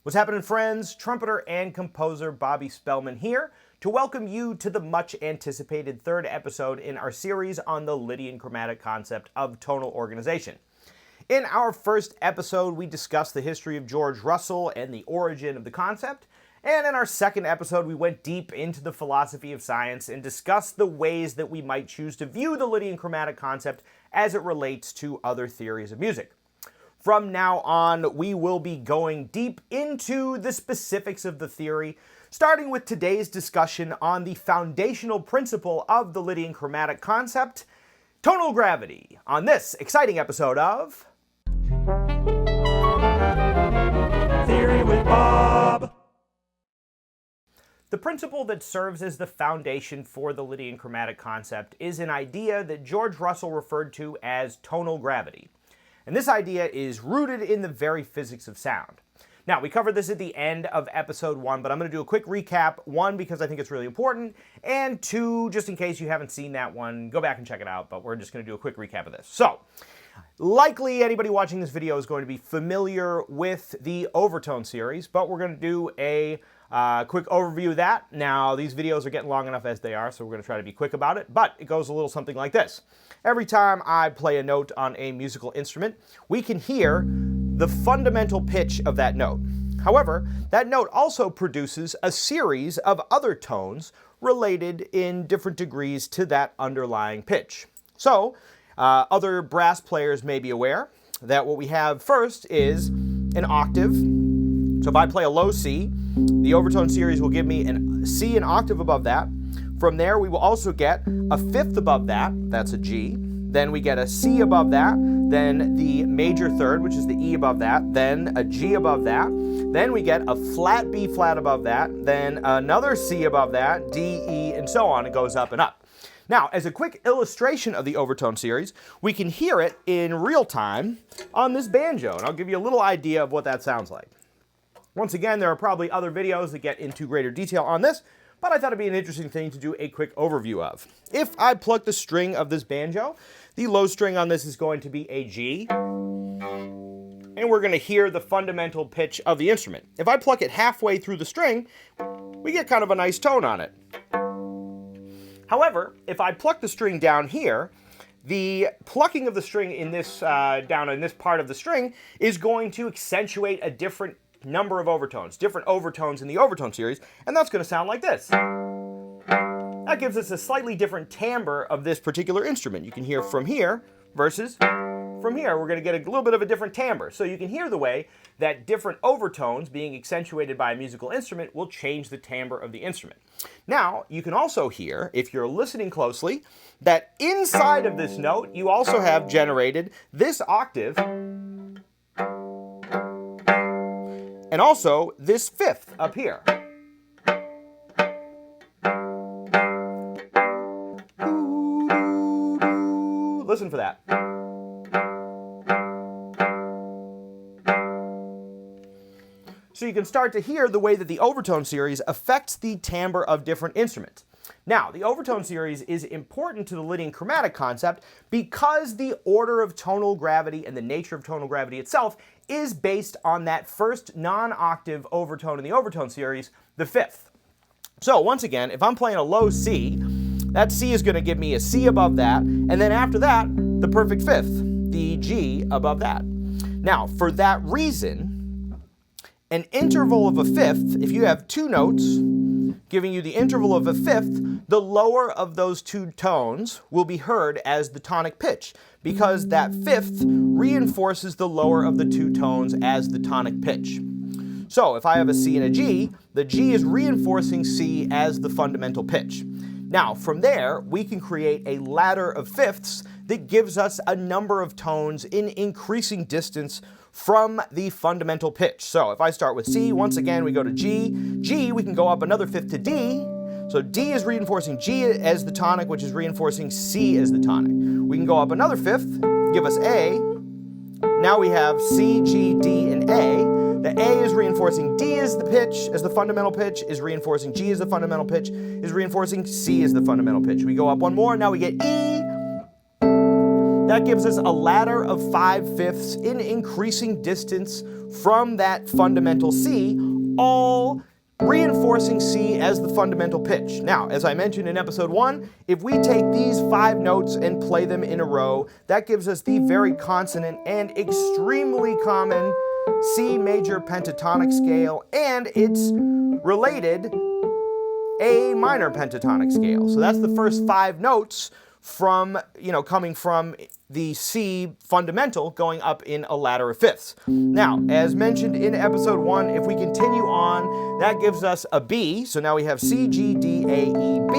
What's happening, friends? Trumpeter and composer Bobby Spellman here to welcome you to the much anticipated third episode in our series on the Lydian Chromatic Concept of tonal organization. In our first episode, we discussed the history of George Russell and the origin of the concept. And in our second episode, we went deep into the philosophy of science and discussed the ways that we might choose to view the Lydian chromatic concept as it relates to other theories of music. From now on, we will be going deep into the specifics of the theory, starting with today's discussion on the foundational principle of the Lydian chromatic concept, tonal gravity, on this exciting episode of Theory with Bob. The principle that serves as the foundation for the Lydian chromatic concept is an idea that George Russell referred to as tonal gravity. And this idea is rooted in the very physics of sound. Now, we covered this at the end of episode 1, but I'm going to do a quick recap. 1, because I think it's really important, and 2, just in case you haven't seen that one, go back and check it out, but we're just going to do a quick recap of this. So, likely anybody watching this video is going to be familiar with the overtone series, but we're going to do a quick overview of that. Now, these videos are getting long enough as they are, so we're going to try to be quick about it, but it goes a little something like this. Every time I play a note on a musical instrument, we can hear the fundamental pitch of that note. However, that note also produces a series of other tones related in different degrees to that underlying pitch. So, other brass players may be aware that what we have first is an octave. So if I play a low C, the overtone series will give me a C an octave above that. From there, we will also get a fifth above that, that's a G. Then we get a C above that, then the major third, which is the E above that, then a G above that. Then we get a flat B flat above that, then another C above that, D, E, and so on. It goes up and up. Now, as a quick illustration of the overtone series, we can hear it in real time on this banjo, and I'll give you a little idea of what that sounds like. Once again, there are probably other videos that get into greater detail on this, but I thought it'd be an interesting thing to do a quick overview of. If I pluck the string of this banjo, the low string on this is going to be a G, and we're going to hear the fundamental pitch of the instrument. If I pluck it halfway through the string, we get kind of a nice tone on it. However, if I pluck the string down here, the plucking of the string in this down in this part of the string is going to accentuate a different number of overtones, different overtones in the overtone series, and that's going to sound like this. That gives us a slightly different timbre of this particular instrument. You can hear from here versus from here. We're going to get a little bit of a different timbre. So you can hear the way that different overtones being accentuated by a musical instrument will change the timbre of the instrument. Now, you can also hear, if you're listening closely, that inside of this note, you also have generated this octave and also this fifth up here. Listen for that. So you can start to hear the way that the overtone series affects the timbre of different instruments. Now, the overtone series is important to the Lydian chromatic concept because the order of tonal gravity and the nature of tonal gravity itself is based on that first non-octave overtone in the overtone series, the fifth. So once again, if I'm playing a low C, that C is going to give me a C above that, and then after that, the perfect fifth, the G above that. Now, for that reason, an interval of a fifth, if you have two notes giving you the interval of a fifth, the lower of those two tones will be heard as the tonic pitch, because that fifth reinforces the lower of the two tones as the tonic pitch. So if I have a C and a G, the G is reinforcing C as the fundamental pitch. Now, from there, we can create a ladder of fifths that gives us a number of tones in increasing distance from the fundamental pitch. So if I start with C, once again we go to G. G, we can go up another fifth to D. So D is reinforcing G as the tonic, which is reinforcing C as the tonic. We can go up another fifth, give us A. Now we have C, G, D, and A. The A is reinforcing D as the pitch, as the fundamental pitch, is reinforcing G as the fundamental pitch, is reinforcing C as the fundamental pitch. We go up one more, now we get E. That gives us a ladder of 5/5 in increasing distance from that fundamental C, all reinforcing C as the fundamental pitch. Now, as I mentioned in episode 1, if we take these 5 notes and play them in a row, that gives us the very consonant and extremely common C major pentatonic scale and its related A minor pentatonic scale. So that's the first 5 notes from, coming from the C fundamental going up in a ladder of fifths. Now, as mentioned in episode 1, if we continue on, that gives us a B. So now we have C, G, D, A, E, B,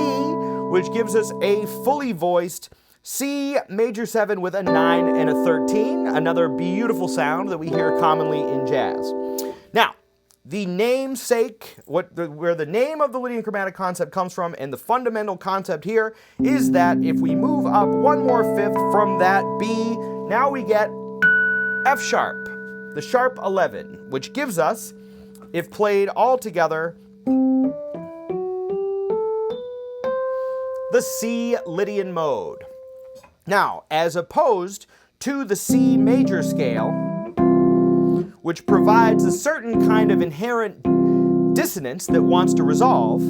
which gives us a fully voiced C major 7 with a 9 and a 13, another beautiful sound that we hear commonly in jazz. Now, the namesake, where the name of the Lydian chromatic concept comes from, and the fundamental concept here is that if we move up 1 more fifth from that B, now we get F sharp, the sharp 11, which gives us, if played all together, the C Lydian mode. Now, as opposed to the C major scale, which provides a certain kind of inherent dissonance that wants to resolve,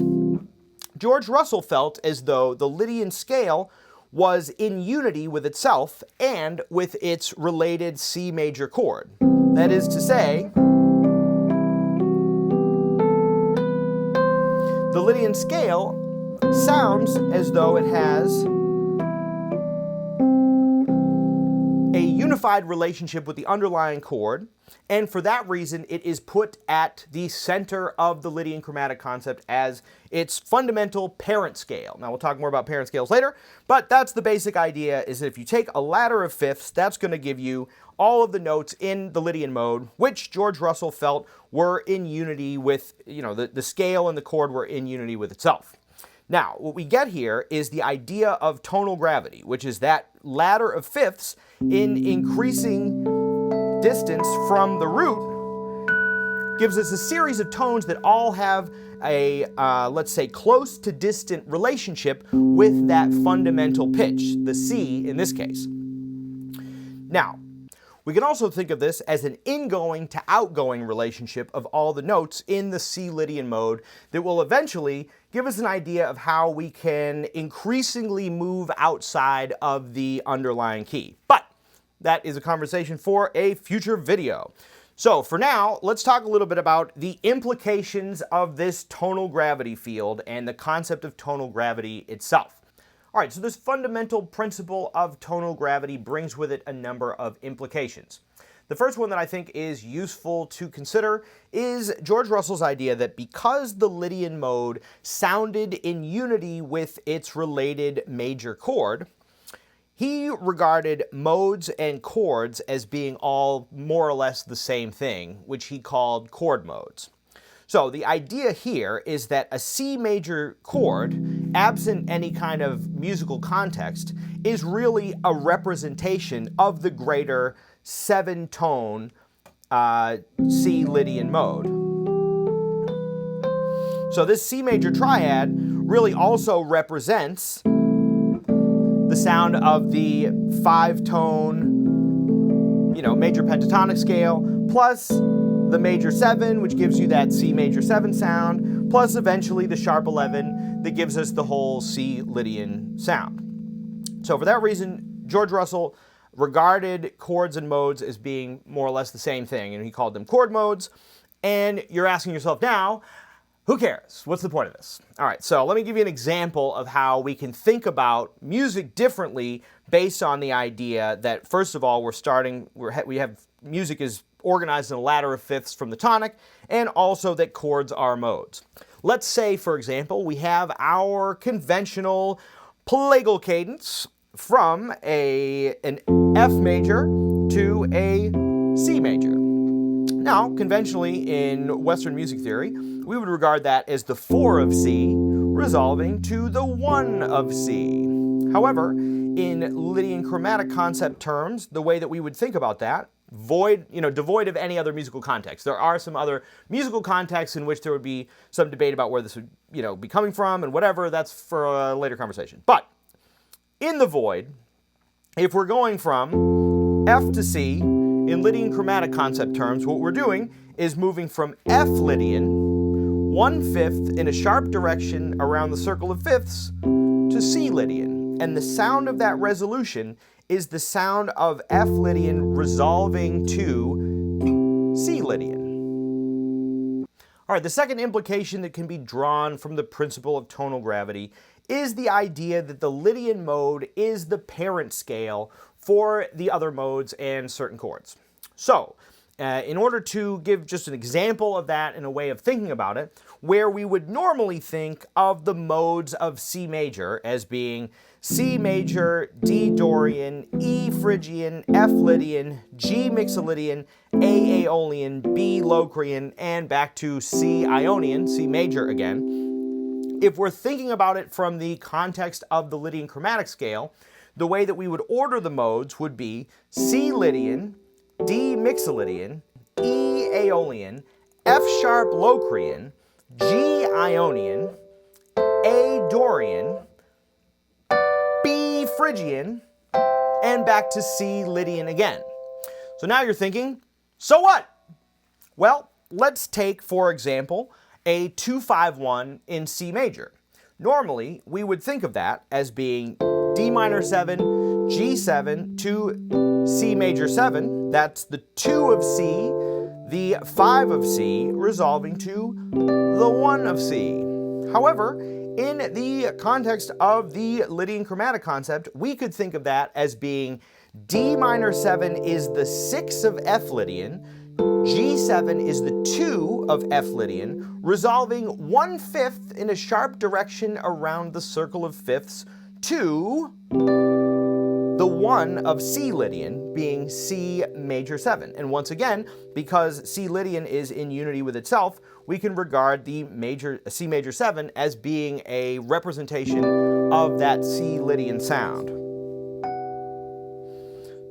George Russell felt as though the Lydian scale was in unity with itself and with its related C major chord. That is to say, the Lydian scale sounds as though it has a unified relationship with the underlying chord, and for that reason it is put at the center of the Lydian chromatic concept as its fundamental parent scale. Now we'll talk more about parent scales later, but that's the basic idea, is that if you take a ladder of fifths, that's going to give you all of the notes in the Lydian mode, which George Russell felt were in unity with, the scale and the chord were in unity with itself. Now, what we get here is the idea of tonal gravity, which is that ladder of fifths in increasing distance from the root gives us a series of tones that all have a, let's say, close to distant relationship with that fundamental pitch, the C in this case. Now, we can also think of this as an ingoing to outgoing relationship of all the notes in the C Lydian mode that will eventually give us an idea of how we can increasingly move outside of the underlying key. But that is a conversation for a future video. So for now, let's talk a little bit about the implications of this tonal gravity field and the concept of tonal gravity itself. All right, so this fundamental principle of tonal gravity brings with it a number of implications. The first one that I think is useful to consider is George Russell's idea that because the Lydian mode sounded in unity with its related major chord, he regarded modes and chords as being all more or less the same thing, which he called chord modes. So the idea here is that a C major chord, absent any kind of musical context, is really a representation of the greater 7-tone C Lydian mode. So this C major triad really also represents the sound of the 5-tone, major pentatonic scale, plus the major 7, which gives you that C major 7 sound, plus eventually the sharp 11 that gives us the whole C Lydian sound. So for that reason, George Russell regarded chords and modes as being more or less the same thing, and he called them chord modes. And you're asking yourself now, who cares? What's the point of this? All right, so let me give you an example of how we can think about music differently based on the idea that, first of all, we have music is organized in a ladder of fifths from the tonic, and also that chords are modes. Let's say, for example, we have our conventional plagal cadence from an F major to a C major. Now, conventionally in Western music theory, we would regard that as the 4 of C resolving to the 1 of C. However, in Lydian chromatic concept terms, the way that we would think about that, devoid of any other musical context. There are some other musical contexts in which there would be some debate about where this would, be coming from and whatever. That's for a later conversation. But in the void, if we're going from F to C in Lydian chromatic concept terms, what we're doing is moving from F Lydian, 1/5 in a sharp direction around the circle of fifths, to C Lydian. And the sound of that resolution is the sound of F Lydian resolving to C Lydian. All right, the second implication that can be drawn from the principle of tonal gravity is the idea that the Lydian mode is the parent scale for the other modes and certain chords. So, in order to give just an example of that in a way of thinking about it, where we would normally think of the modes of C major as being C major, D Dorian, E Phrygian, F Lydian, G Mixolydian, A Aeolian, B Locrian, and back to C Ionian, C major again. If we're thinking about it from the context of the Lydian chromatic scale, the way that we would order the modes would be C Lydian, D Mixolydian, E Aeolian, F sharp Locrian, G Ionian, A Dorian, B Phrygian, and back to C Lydian again. So now you're thinking, so what? Well, let's take, for example, a 2-5-1 in C major. Normally, we would think of that as being D minor 7, G7 to C major 7. That's the 2 of C, the 5 of C, resolving to the 1 of C. However, in the context of the Lydian chromatic concept, we could think of that as being D minor 7 is the 6 of F Lydian, G7 is the 2 of F Lydian, resolving 1/5 in a sharp direction around the circle of fifths to the 1 of C Lydian, being C major 7. And once again, because C Lydian is in unity with itself, we can regard the C major 7 as being a representation of that C Lydian sound.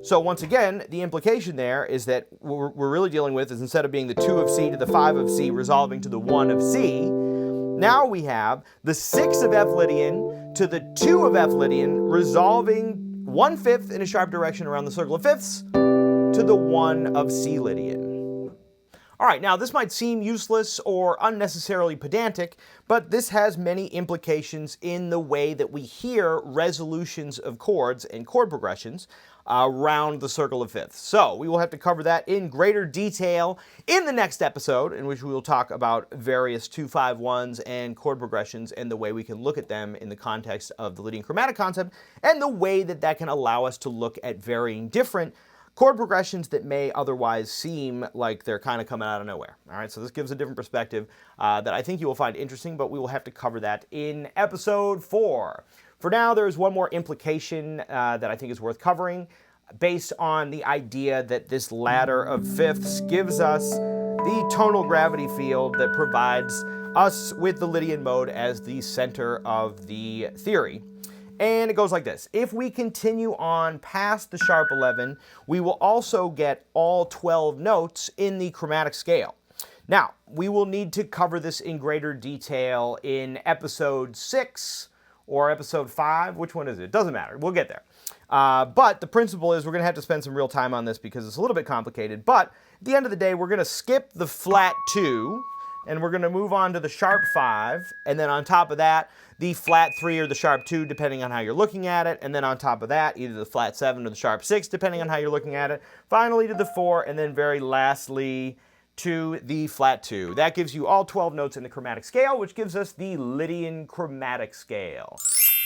So once again, the implication there is that what we're really dealing with is, instead of being the 2 of C to the 5 of C resolving to the 1 of C, now we have the 6 of F Lydian to the 2 of F Lydian resolving 1/5 in a sharp direction around the circle of fifths to the 1 of C Lydian. All right, now this might seem useless or unnecessarily pedantic, but this has many implications in the way that we hear resolutions of chords and chord progressions around the circle of fifths. So we will have to cover that in greater detail in the next episode, in which we will talk about various 2-5-1s and chord progressions and the way we can look at them in the context of the Lydian chromatic concept, and the way that that can allow us to look at varying different chord progressions that may otherwise seem like they're kind of coming out of nowhere. All right, so this gives a different perspective that I think you will find interesting, but we will have to cover that in episode 4. For now, there is one more implication that I think is worth covering, based on the idea that this ladder of fifths gives us the tonal gravity field that provides us with the Lydian mode as the center of the theory. And it goes like this. If we continue on past the sharp 11, we will also get all 12 notes in the chromatic scale. Now, we will need to cover this in greater detail in episode 6 or episode 5. Which one is it? It doesn't matter. We'll get there. But the principle is we're going to have to spend some real time on this because it's a little bit complicated. But at the end of the day, we're going to skip the flat 2, and we're going to move on to the sharp 5, and then on top of that, the flat 3 or the sharp 2, depending on how you're looking at it, and then on top of that, either the flat 7 or the sharp 6, depending on how you're looking at it, finally to the 4, and then very lastly to the flat 2. That gives you all 12 notes in the chromatic scale, which gives us the Lydian chromatic scale.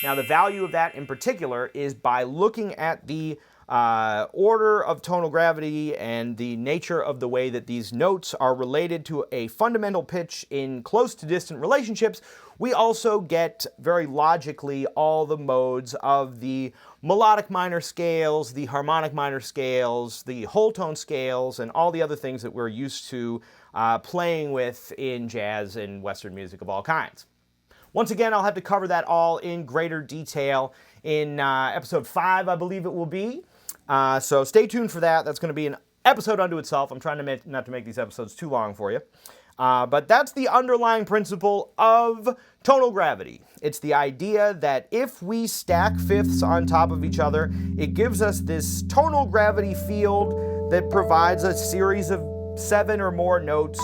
Now, the value of that in particular is by looking at the order of tonal gravity and the nature of the way that these notes are related to a fundamental pitch in close to distant relationships. We also get, very logically, all the modes of the melodic minor scales, the harmonic minor scales, the whole tone scales, and all the other things that we're used to playing with in jazz and Western music of all kinds. Once again, I'll have to cover that all in greater detail in episode 5, I believe it will be. So stay tuned for that. That's going to be an episode unto itself. I'm trying to not to make these episodes too long for you. But that's the underlying principle of tonal gravity. It's the idea that if we stack fifths on top of each other, it gives us this tonal gravity field that provides a series of 7 or more notes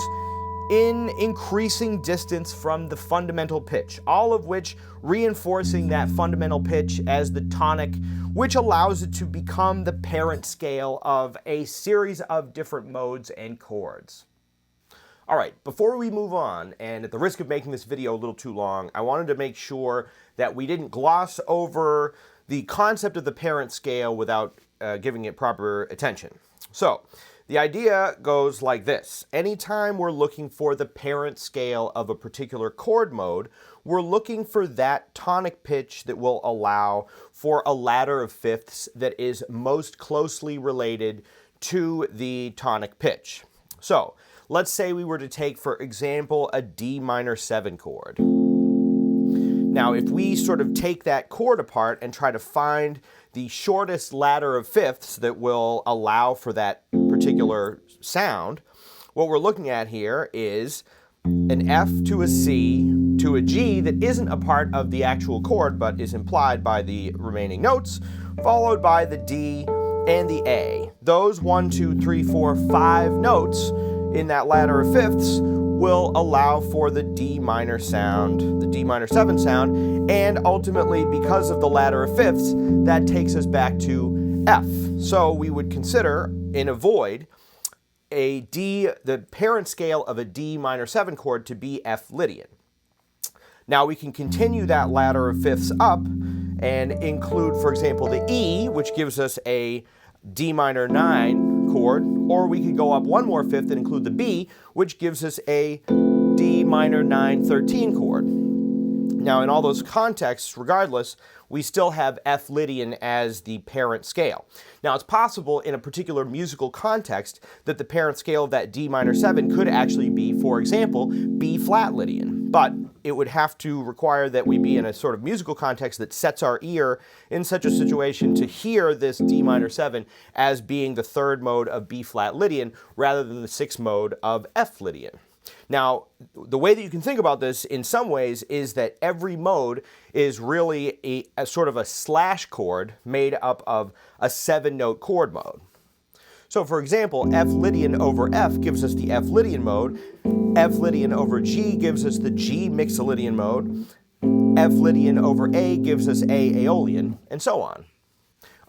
in increasing distance from the fundamental pitch, all of which reinforcing that fundamental pitch as the tonic, which allows it to become the parent scale of a series of different modes and chords. All right, before we move on, and at the risk of making this video a little too long, I wanted to make sure that we didn't gloss over the concept of the parent scale without giving it proper attention. So, the idea goes like this. Anytime we're looking for the parent scale of a particular chord mode, we're looking for that tonic pitch that will allow for a ladder of fifths that is most closely related to the tonic pitch. So, let's say we were to take, for example, a D minor 7 chord. Now, if we sort of take that chord apart and try to find the shortest ladder of fifths that will allow for that particular sound, what we're looking at here is an F to a C to a G that isn't a part of the actual chord but is implied by the remaining notes, followed by the D and the A. Those 1, 2, 3, 4, 5 notes in that ladder of fifths will allow for the D minor sound, the D minor 7 sound, and ultimately, because of the ladder of fifths, that takes us back to F. So we would consider, in a void, the parent scale of a D minor 7 chord to be F Lydian. Now we can continue that ladder of fifths up and include, for example, the E, which gives us a D minor 9 chord, or we could go up one more fifth and include the B, which gives us a D minor 9 13 chord. Now, in all those contexts, regardless, we still have F Lydian as the parent scale. Now, it's possible in a particular musical context that the parent scale of that D minor 7 could actually be, for example, B flat Lydian. But it would have to require that we be in a sort of musical context that sets our ear in such a situation to hear this D minor 7 as being the third mode of B flat Lydian rather than the sixth mode of F Lydian. Now, the way that you can think about this in some ways is that every mode is really a sort of a slash chord made up of a 7-note chord mode. So, for example, F Lydian over F gives us the F Lydian mode, F Lydian over G gives us the G Mixolydian mode, F Lydian over A gives us A Aeolian, and so on.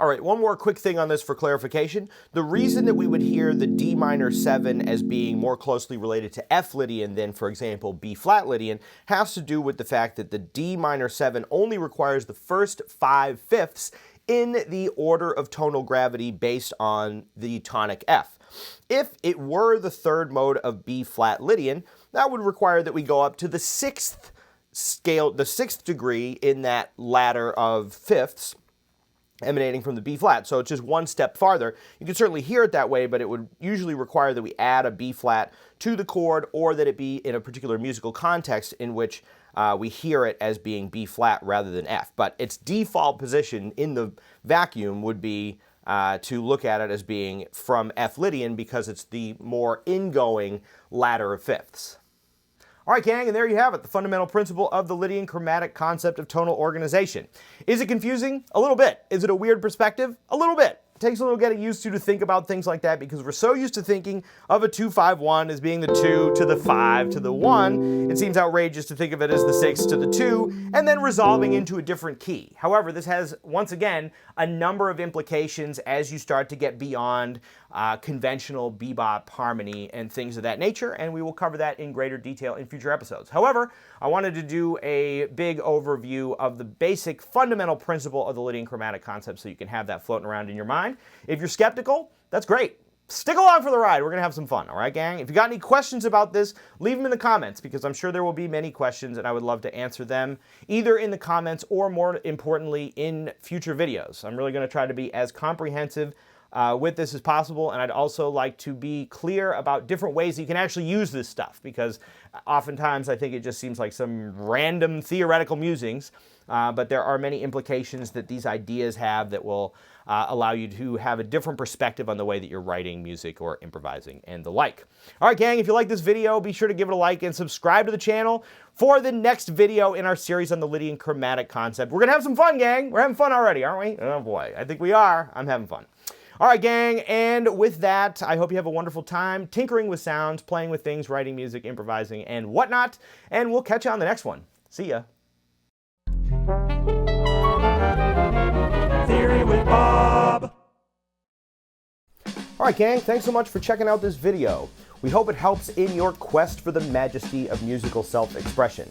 All right, one more quick thing on this for clarification. The reason that we would hear the D minor 7 as being more closely related to F Lydian than, for example, B flat Lydian has to do with the fact that the D minor 7 only requires the first 5 fifths in the order of tonal gravity based on the tonic F. If it were the third mode of B flat Lydian, that would require that we go up to the 6th scale, the 6th degree in that ladder of fifths, emanating from the B flat. So it's just one step farther. You can certainly hear it that way, but it would usually require that we add a B flat to the chord, or that it be in a particular musical context in which we hear it as being B flat rather than F. But its default position in the vacuum would be to look at it as being from F Lydian because it's the more ingoing ladder of fifths. All right, gang, and there you have it, the fundamental principle of the Lydian chromatic concept of tonal organization. Is it confusing? A little bit. Is it a weird perspective? A little bit. It takes a little getting used to think about things like that because we're so used to thinking of a 2-5-1 as being the 2 to the 5 to the 1. It seems outrageous to think of it as the 6 to the 2 and then resolving into a different key. However, this has, once again, a number of implications as you start to get beyond conventional bebop harmony and things of that nature, and we will cover that in greater detail in future episodes. However, I wanted to do a big overview of the basic fundamental principle of the Lydian chromatic concept so you can have that floating around in your mind. If you're skeptical, that's great. Stick along for the ride. We're going to have some fun, all right, gang? If you got any questions about this, leave them in the comments because I'm sure there will be many questions and I would love to answer them either in the comments or, more importantly, in future videos. I'm really going to try to be as comprehensive with this as possible, and I'd also like to be clear about different ways that you can actually use this stuff because oftentimes I think it just seems like some random theoretical musings, but there are many implications that these ideas have that will allow you to have a different perspective on the way that you're writing music or improvising and the like. All right, gang, if you like this video, be sure to give it a like and subscribe to the channel for the next video in our series on the Lydian chromatic concept. We're going to have some fun, gang. We're having fun already, aren't we? Oh, boy. I think we are. I'm having fun. All right, gang, and with that, I hope you have a wonderful time tinkering with sounds, playing with things, writing music, improvising, and whatnot, and we'll catch you on the next one. See ya. Theory with Bob. All right, gang, thanks so much for checking out this video. We hope it helps in your quest for the majesty of musical self-expression.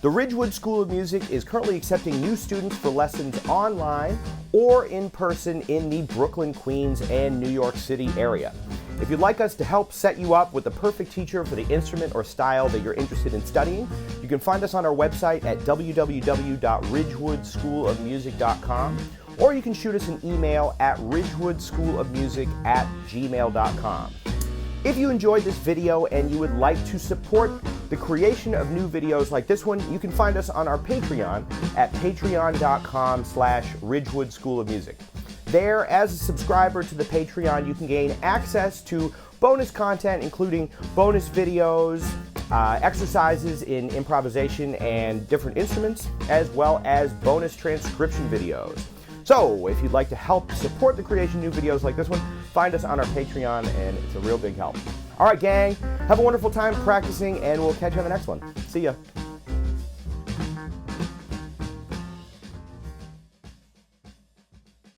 The Ridgewood School of Music is currently accepting new students for lessons online or in person in the Brooklyn, Queens, and New York City area. If you'd like us to help set you up with the perfect teacher for the instrument or style that you're interested in studying, you can find us on our website at www.ridgewoodschoolofmusic.com, or you can shoot us an email at ridgewoodschoolofmusic@gmail.com. If you enjoyed this video and you would like to support the creation of new videos like this one, you can find us on our Patreon at patreon.com/Ridgewood School of Music. There, as a subscriber to the Patreon, you can gain access to bonus content, including bonus videos, exercises in improvisation and different instruments, as well as bonus transcription videos. So, if you'd like to help support the creation of new videos like this one, find us on our Patreon, and it's a real big help. All right, gang, have a wonderful time practicing, and we'll catch you on the next one. See ya.